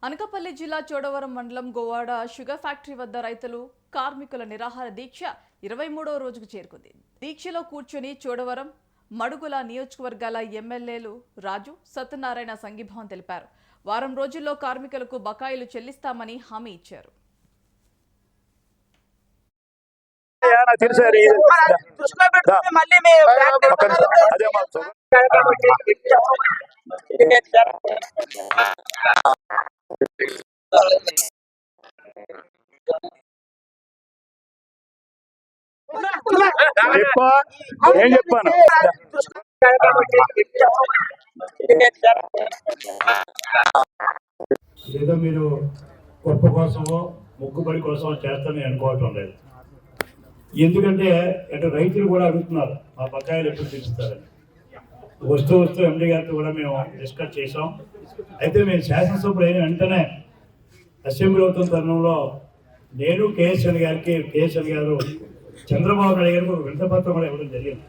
అనకాపల్లి జిల్లా చోడవరం మండలం Govada sugar factory వద్ద రైతులు కార్మికుల నిరాహార దీక్ష 23వ రోజుకు చేరుకుంది. దీక్షలో కూర్చొని చోడవరం మడుగుల నియోజకవర్గాల ఎమ్మెల్యేలు రాజు సత్యనారాయణ సంఘీభావం తెలిపారు. వారం రోజుల్లో కార్మికులకు బకాయిలు చెల్లిస్తామని హామీ ఇచ్చారు. ఏం చెప్పాను ఏదో మీరు గొప్ప కోసమో మొక్కుబడి కోసమో చేస్తామని అనుకోవటం లేదు. ఎందుకంటే అటు రైతులు కూడా అడుగుతున్నారు మా బకాయిలు ఎప్పుడు తీరుస్తారని. వస్తూ ఎండి గారితో కూడా మేము డిస్కస్ చేసాం. అయితే మేము శాసనసభ్యులు అయిన వెంటనే అసెంబ్లీ అవుతున్న తరుణంలో నేను కేఎస్ఎన్ గారు చంద్రబాబు నాయుడు గారికి ఒక వినతిపత్రం కూడా ఇవ్వడం జరిగింది.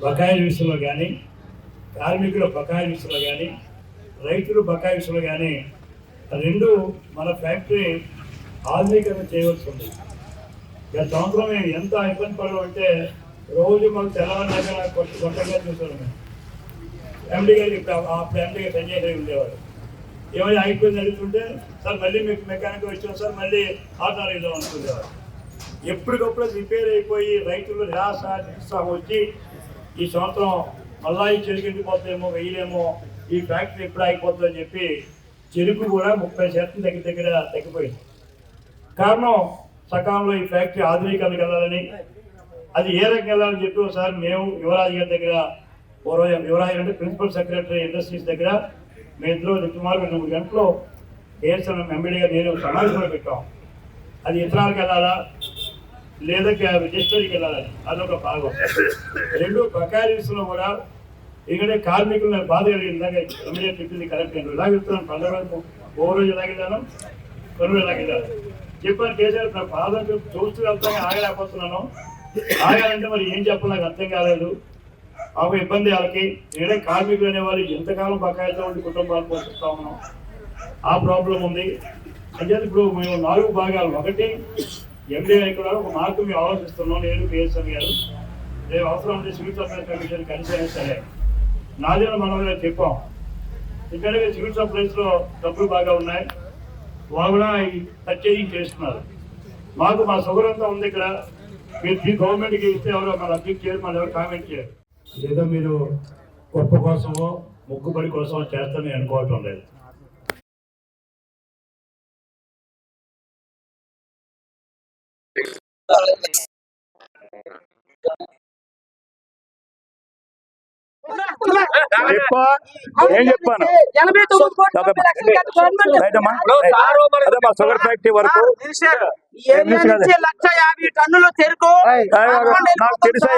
బకాయిల విషయంలో కానీ, కార్మికుల బకాయిల విషయంలో కానీ, రైతులు బకాయి విషయంలో కానీ రెండు మన ఫ్యాక్టరీ ఆధునీకరణ చేయవలసి ఉంది. గత సంవత్సరం మేము ఎంత ఇబ్బంది పడమంటే రోజు మాకు తెల్లవారిదాకా కొత్తగా చూసాను. మేము ఎండి గారికి అప్పుడు ఎండి గారు సంజయ్ గారు ఉండేవాడు. ఏమైనా అయిపోయింది అడుగుతుంటే సార్ మళ్ళీ మీకు మెకానిక్ వచ్చాం సార్ మళ్ళీ ఆధార్ ఇద్దాం అనుకునేవాడు. ఎప్పటికప్పుడు రిపేర్ అయిపోయి రైతులు నిరాశ నిరుత్సాహం వచ్చి ఈ సంవత్సరం మళ్ళా ఈ చెరుకు ఎండిపోతాయేమో వెయ్యలేమో ఈ ఫ్యాక్టరీ ఎప్పుడు అయిపోతుందని చెప్పి చెరుకు కూడా 30% దగ్గర తగ్గిపోయింది. కారణం సకాలంలో ఈ ఫ్యాక్టరీ ఆధునీకరణకు వెళ్ళాలని, అది ఏ రకంగా వెళ్ళాలని చెప్పి ఒకసారి మేము యువరాజు గారి దగ్గర యువరాజు అంటే ప్రిన్సిపల్ సెక్రటరీ ఇండస్ట్రీస్ దగ్గర మేము ఇద్దరు సుమారు 2 గంటలు ఏఎస్ఎం ఎంబీడీ గారు నేను సమావేశంలో పెట్టాం. అది ఇతరాలకు వెళ్ళాలా లేదా రిజిస్టర్కి వెళ్ళాలని అదొక భాగం. రెండు బకాయిల విషయంలో కూడా ఎందుకంటే కార్మికులు బాధ కలిగిందాక ఎమ్మెల్యే చెప్పింది కరెక్ట్. నేను ఇలా వెళ్తున్నాను 12 రోజులు ఓ రోజు ఎలాగెళ్ళాను 2 రోజులు ఎలాగెళ్ళాను చెప్పాను. కేసీఆర్ నా బాధ చూస్తూ వెళ్తాను ఆగలేకపోతున్నాను. ఆగాలంటే మరి ఏం చెప్పాలి నాకు అర్థం కాలేదు. మాకు ఇబ్బంది వాళ్ళకి నేనే కార్మికులు అనేవాళ్ళు ఎంతకాలం బకాయితో ఉండి కుటుంబాలు పోషిస్తా ఉన్నాం. ఆ ప్రాబ్లం ఉంది. అంటే ఇప్పుడు మేము 4 భాగాలు. ఒకటి ఎంబీఏ కూడా ఒక మార్కు మేము ఆలోచిస్తున్నాం. నేను కేఎస్ఎన్ గారు రేపు అవసరం ఉంటే సివిల్ సప్లైస్ కమిషన్ కలిసి అయినా సరే నాదేనా మనం చెప్పాం. ఇక్కడ సివిల్ సప్లైస్లో డబ్బులు బాగా ఉన్నాయి. వాళ్ళు కూడా పర్చేజింగ్ చేస్తున్నారు. మాకు మా షుగర్ అంతా ఉంది. ఇక్కడ మీరు గవర్నమెంట్కి ఇస్తే ఎవరో మన అబ్జెక్ట్ చేయరు, మన ఎవరు కామెంట్ చేయరు. ఏదో మీరు గొప్ప కోసమో మొక్కుబడి కోసమో చేస్తామని అనుకోవటం లేదు. ఏం చెప్పాను మా షుగర్ ఫ్యాక్టరీ వరకు 1,50,000 టన్నులు చెరుకు నాకు తెలుసా